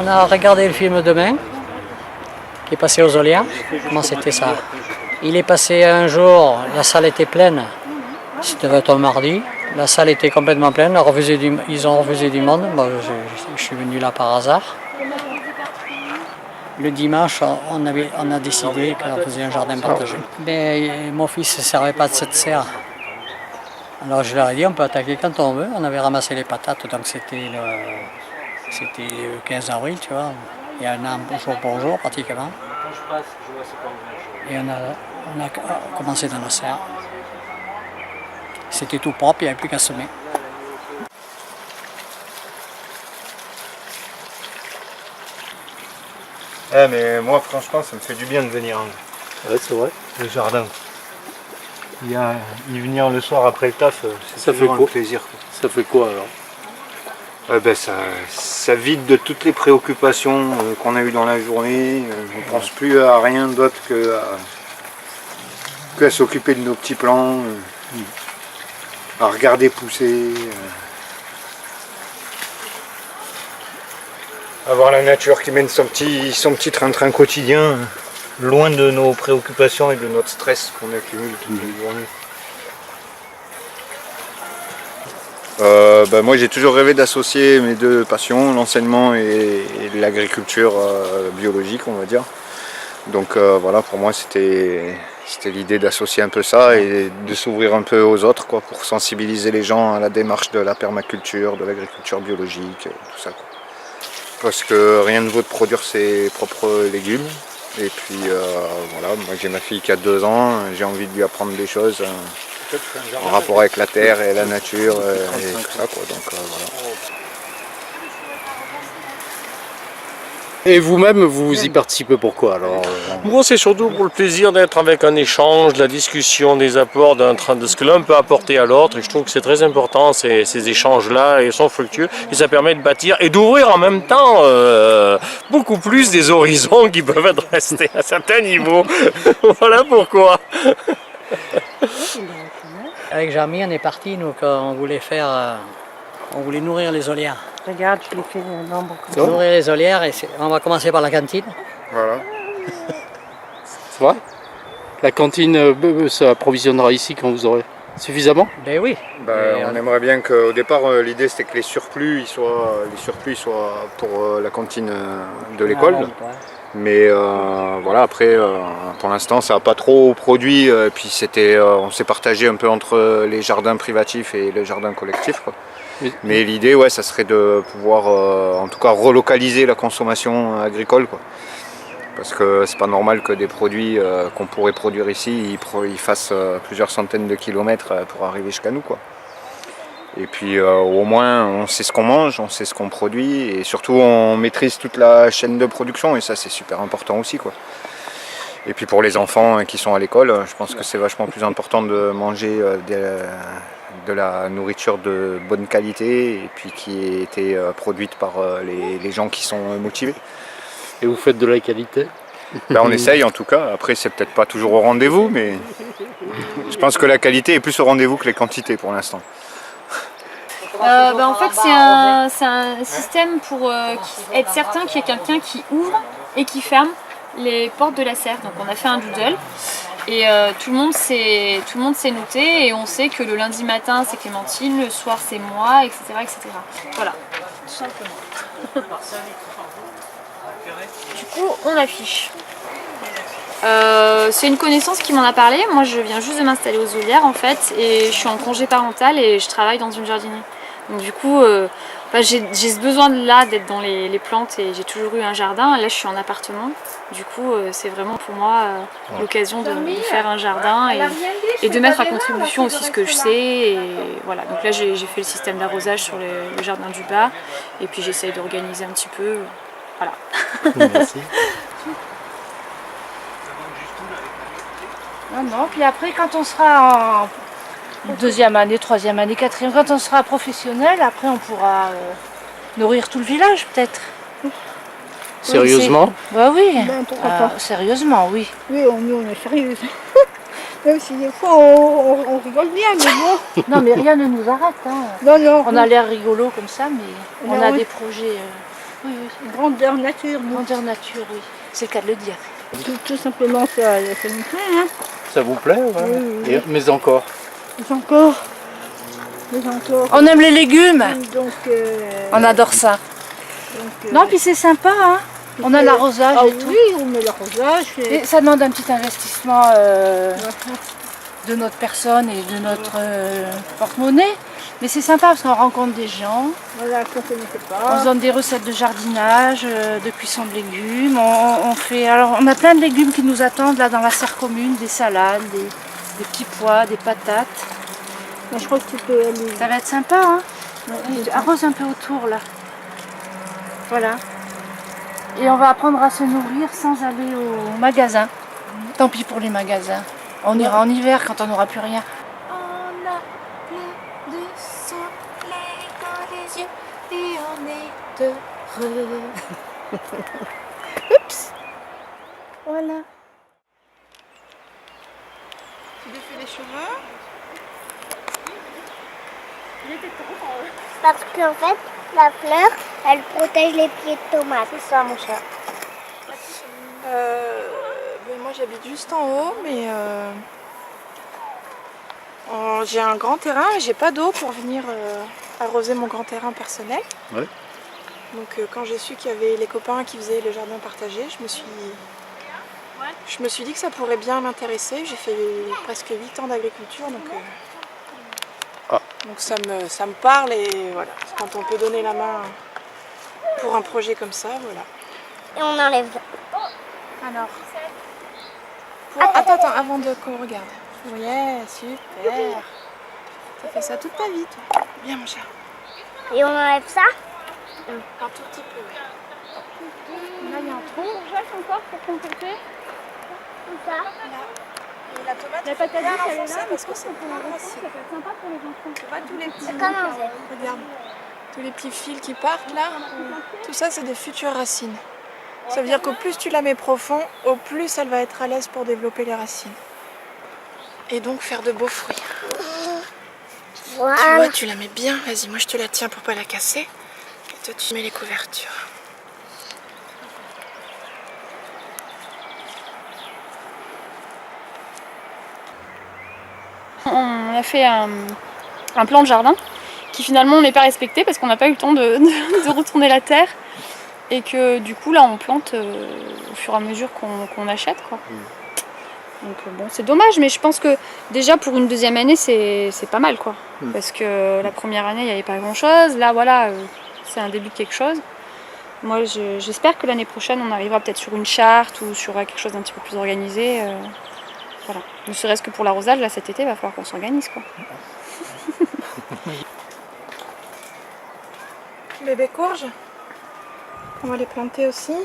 On a regardé le film Demain, qui est passé aux Olières. Comment c'était ça? Il est passé un jour, la salle était pleine, c'était un mardi, la salle était complètement pleine, ils ont refusé du monde, moi, je suis venu là par hasard. Le dimanche, on a décidé qu'on faisait un jardin partagé. Mais mon fils ne se servait pas de cette serre. Alors je leur ai dit, on peut attaquer quand on veut. On avait ramassé les patates, donc c'était le 15 avril, tu vois. Il y a un an, jour pour jour, pratiquement. Et on a commencé dans la serre. C'était tout propre, il n'y avait plus qu'à semer. Mais moi, franchement, ça me fait du bien de venir. Ouais, c'est vrai. Le jardin. Y venir le soir après le taf, Ça toujours fait quoi? un plaisir. Ça fait quoi alors? Ça vide de toutes les préoccupations qu'on a eues dans la journée. On ne pense plus à rien d'autre qu'à s'occuper de nos petits plants, à regarder pousser. Avoir la nature qui mène son petit train-train quotidien, loin de nos préoccupations et de notre stress qu'on accumule toute la journée. Moi j'ai toujours rêvé d'associer mes deux passions, l'enseignement et l'agriculture biologique, on va dire. Donc voilà, pour moi c'était l'idée d'associer un peu ça et de s'ouvrir un peu aux autres, quoi, pour sensibiliser les gens à la démarche de la permaculture, de l'agriculture biologique, tout ça, quoi. Parce que rien ne vaut de produire ses propres légumes. Et puis voilà, moi j'ai ma fille qui a 2 ans, j'ai envie de lui apprendre des choses en rapport avec la terre et la nature et tout ça, quoi. Donc voilà. Et vous-même, vous y participez pourquoi alors? Moi, c'est surtout pour le plaisir d'être avec un échange, de la discussion, des apports, de ce que l'un peut apporter à l'autre. Et je trouve que c'est très important, ces échanges-là, et sont fructueux. Et ça permet de bâtir et d'ouvrir en même temps beaucoup plus des horizons qui peuvent être restés à certains niveaux. Voilà pourquoi. Avec Jamy, on est parti, nous, quand on voulait on voulait nourrir les olières. Regarde, je l'ai fait nombre. Nourrir les olières, et on va commencer par la cantine. Voilà. C'est vrai? La cantine s'approvisionnera ici quand vous aurez suffisamment? Ben oui. On aimerait bien qu'au départ, l'idée c'était que les surplus soient pour la cantine de l'école. Mais voilà, après, pour l'instant, ça n'a pas trop produit. Puis on s'est partagé un peu entre les jardins privatifs et les jardins collectifs, quoi. Oui. Mais l'idée, ouais, ça serait de pouvoir, en tout cas, relocaliser la consommation agricole, quoi. Parce que c'est pas normal que des produits qu'on pourrait produire ici, ils fassent plusieurs centaines de kilomètres pour arriver jusqu'à nous, quoi. Et puis au moins on sait ce qu'on mange, on sait ce qu'on produit et surtout on maîtrise toute la chaîne de production et ça c'est super important aussi, quoi. Et puis pour les enfants qui sont à l'école, je pense que c'est vachement plus important de manger de la nourriture de bonne qualité et puis qui a été produite par les gens qui sont motivés. Et vous faites de la qualité? On essaye en tout cas, après c'est peut-être pas toujours au rendez-vous, mais je pense que la qualité est plus au rendez-vous que les quantités pour l'instant. En fait c'est un système pour être certain qu'il y a quelqu'un qui ouvre et qui ferme les portes de la serre. Donc on a fait un doodle et tout le monde s'est noté et on sait que le lundi matin c'est Clémentine, le soir c'est moi, etc. etc. Voilà, tout simplement. Du coup on affiche. C'est une connaissance qui m'en a parlé. Moi je viens juste de m'installer aux Olières en fait et je suis en congé parental et je travaille dans une jardinerie. Donc du coup j'ai ce besoin là d'être dans les plantes et j'ai toujours eu un jardin. Là je suis en appartement. Du coup c'est vraiment pour moi l'occasion de faire un jardin et de mettre à contribution aussi ce que je sais. Et voilà. Donc là j'ai fait le système d'arrosage sur le jardin du bas et puis j'essaye d'organiser un petit peu. Voilà. Merci. Non, puis après, quand on sera en deuxième année, troisième année, quatrième, quand on sera professionnel, après on pourra nourrir tout le village peut-être. Sérieusement? Bah oui. Ben, pourquoi pas. Sérieusement, oui. Oui, nous on est sérieux. Même si des fois on rigole bien, mais bon. Non, mais rien ne nous arrête. Hein. Non, On a l'air rigolo comme ça, mais on a oui. des projets. Oui, Grandeur nature, nous. grandeur nature, oui. C'est le cas de le dire. Tout simplement, ça nous plaît, hein. Ça vous plaît? Ouais. Oui. Et- mais encore. Mais encore. Mais encore. On aime les légumes. Donc, On adore ça. Non, puis c'est sympa, hein. On a l'arrosage Ah et tout. oui, on met l'arrosage. Et ça demande un petit investissement de notre personne et de notre porte-monnaie. Mais c'est sympa parce qu'on rencontre des gens, Voilà, qu'on ne connaissait on pas. se donne des recettes de jardinage, de cuisson de légumes. On a plein de légumes qui nous attendent là dans la serre commune, des salades, des petits pois, des patates. Mais je crois que tu peux aller. Ça va être sympa, hein. Arrose un peu autour là. Voilà. Et on va apprendre à se nourrir sans aller au magasin. Tant pis pour les magasins. On ira en hiver quand on n'aura plus rien. On a plein de soleil dans les yeux et on est heureux. Oups. Voilà. Tu défais les cheveux. Parce qu'en fait, la fleur, elle protège les pieds de tomates. C'est ça, mon chat. Moi j'habite juste en haut, mais j'ai un grand terrain et j'ai pas d'eau pour venir arroser mon grand terrain personnel. Ouais. Donc quand j'ai su qu'il y avait les copains qui faisaient le jardin partagé, je me suis dit que ça pourrait bien m'intéresser. J'ai fait presque 8 ans d'agriculture, donc ça me parle et voilà. Quand on peut donner la main pour un projet comme ça, voilà. Et on enlève. Alors, attends, avant qu'on regarde. Ouais, super. T'as fait ça toute ta vie, toi. Bien, mon chat. Et on enlève ça. Un tout petit peu, ouais. Là, il y a un trou. encore pour compléter. Tout ça. Et la tomate, La il faut patate bien douce, elle est l'enfoncer là, parce que c'est pas Ça facile. peut être sympa pour les enfants. Tu vois tous les petits... C'est comme un zèbre. Regarde. Tous les petits fils qui partent là, tout ça c'est des futures racines. Ça veut dire qu'au plus tu la mets profond, au plus elle va être à l'aise pour développer les racines. Et donc faire de beaux fruits. Tu vois, Voilà. tu la mets bien. Vas-y, moi je te la tiens pour pas la casser. Et toi tu mets les couvertures. On a fait un plan de jardin qui finalement on n'est pas respecté parce qu'on n'a pas eu le temps de retourner la terre et que du coup là on plante au fur et à mesure qu'on achète quoi. Donc bon c'est dommage mais je pense que déjà pour une deuxième année c'est pas mal quoi. Parce que la première année il n'y avait pas grand chose, là voilà c'est un début de quelque chose. Moi j'espère que l'année prochaine on arrivera peut-être sur une charte ou sur quelque chose d'un petit peu plus organisé. Voilà. Ne serait-ce que pour l'arrosage, là cet été, il va falloir qu'on s'organise quoi. Bébé courge, on va les planter aussi. Et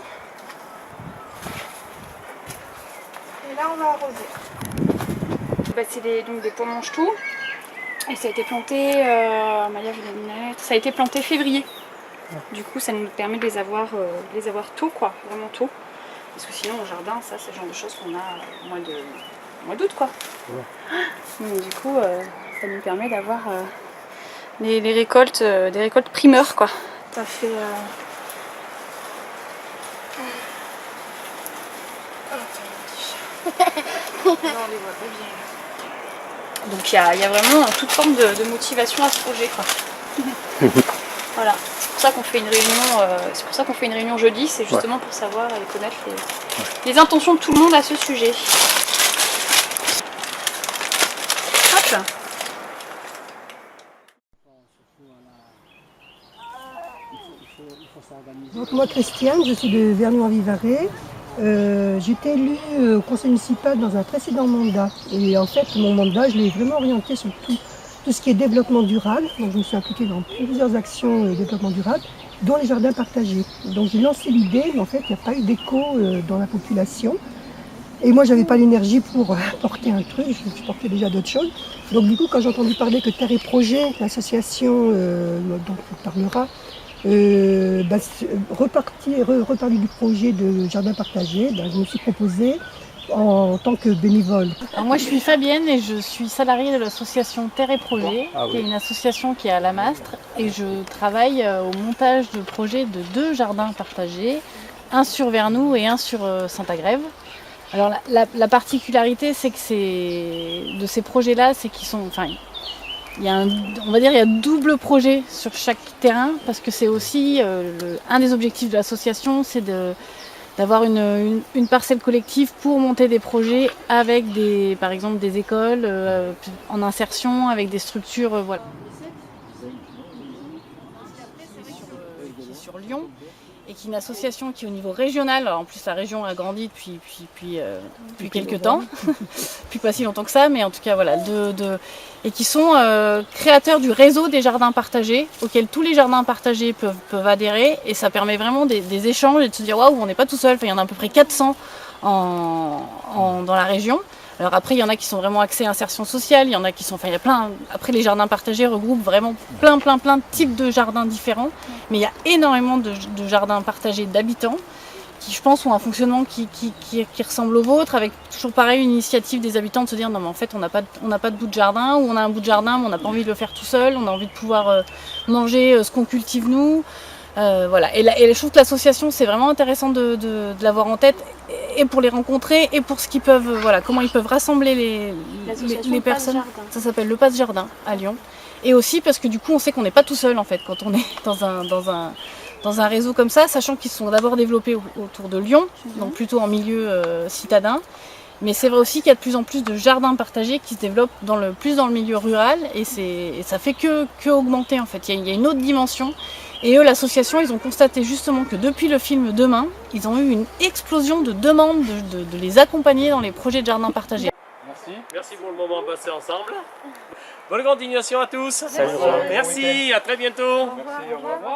là on va arroser. Bah, c'est donc des pois mange-tout. Et ça a été planté, Maya Villaminette, ça a été planté février. Du coup ça nous permet de les avoir tôt quoi, vraiment tôt. Parce que sinon au jardin, ça c'est le genre de choses qu'on a au mois d'août quoi. Donc, du coup ça nous permet d'avoir des récoltes primeurs quoi. T'as fait... Oh, t'as un petit chat. Non, on les voit pas bien. Donc il y a vraiment toute forme de motivation à ce projet quoi. Voilà, c'est pour ça qu'on fait une réunion, jeudi, c'est justement pour savoir et connaître les intentions de tout le monde à ce sujet. Hop. Donc moi Christiane, je suis de Vernon-en-Vivarais. J'ai été élue au conseil municipal dans un précédent mandat. Et en fait, mon mandat, je l'ai vraiment orienté sur tout ce qui est développement durable. Donc je me suis impliquée dans plusieurs actions de développement durable. dont les jardins partagés. Donc j'ai lancé l'idée, mais en fait il n'y a pas eu d'écho dans la population. Et moi j'avais pas l'énergie pour porter un truc, je portais déjà d'autres choses. Donc du coup quand j'ai entendu parler que Terre et Projet, l'association dont on parlera, reparler du projet de jardin partagé, je me suis proposée en tant que bénévole. Alors moi je suis Fabienne et je suis salariée de l'association Terre et Projet, qui est une association qui est à La Mastre, et je travaille au montage de projets de 2 jardins partagés, un sur Vernoux et un sur Saint-Agrève. Alors la particularité c'est que de ces projets-là, c'est qu'ils sont, il y a double projet sur chaque terrain, parce que c'est aussi un des objectifs de l'association, c'est d'avoir une parcelle collective pour monter des projets avec par exemple des écoles en insertion, avec des structures. Voilà. Qui est sur Lyon, et qui est une association qui est au niveau régional. Alors en plus la région a grandi depuis quelques temps, depuis pas si longtemps que ça, mais en tout cas voilà, et qui sont créateurs du réseau des jardins partagés, auquel tous les jardins partagés peuvent adhérer, et ça permet vraiment des échanges et de se dire waouh, on n'est pas tout seul. Il y en a à peu près 400 dans la région. Alors après, il y en a qui sont vraiment axés insertion sociale, il y en a qui sont, il y a plein. Après, les jardins partagés regroupent vraiment plein de types de jardins différents, mais il y a énormément de jardins partagés d'habitants qui, je pense, ont un fonctionnement qui ressemble au vôtre, avec toujours pareil une initiative des habitants de se dire non mais en fait on n'a pas de bout de jardin, ou on a un bout de jardin mais on n'a pas envie de le faire tout seul, on a envie de pouvoir manger ce qu'on cultive nous. Voilà. Et je trouve que l'association, c'est vraiment intéressant de l'avoir en tête, et pour les rencontrer, et pour ce qu'ils peuvent, comment ils peuvent rassembler les personnes. Ça s'appelle le Passe Jardin à Lyon. Et aussi parce que du coup, on sait qu'on n'est pas tout seul en fait quand on est dans un réseau comme ça, sachant qu'ils sont d'abord développés autour de Lyon, donc plutôt en milieu citadin. Mais c'est vrai aussi qu'il y a de plus en plus de jardins partagés qui se développent plus dans le milieu rural, et ça fait que augmenter en fait. Il y a une autre dimension. Et eux, l'association, ils ont constaté justement que depuis le film Demain, ils ont eu une explosion de demandes de les accompagner dans les projets de jardins partagés. Merci. Merci pour le moment passé ensemble. Bonne continuation à tous. Salut. Merci, à très bientôt. Au revoir.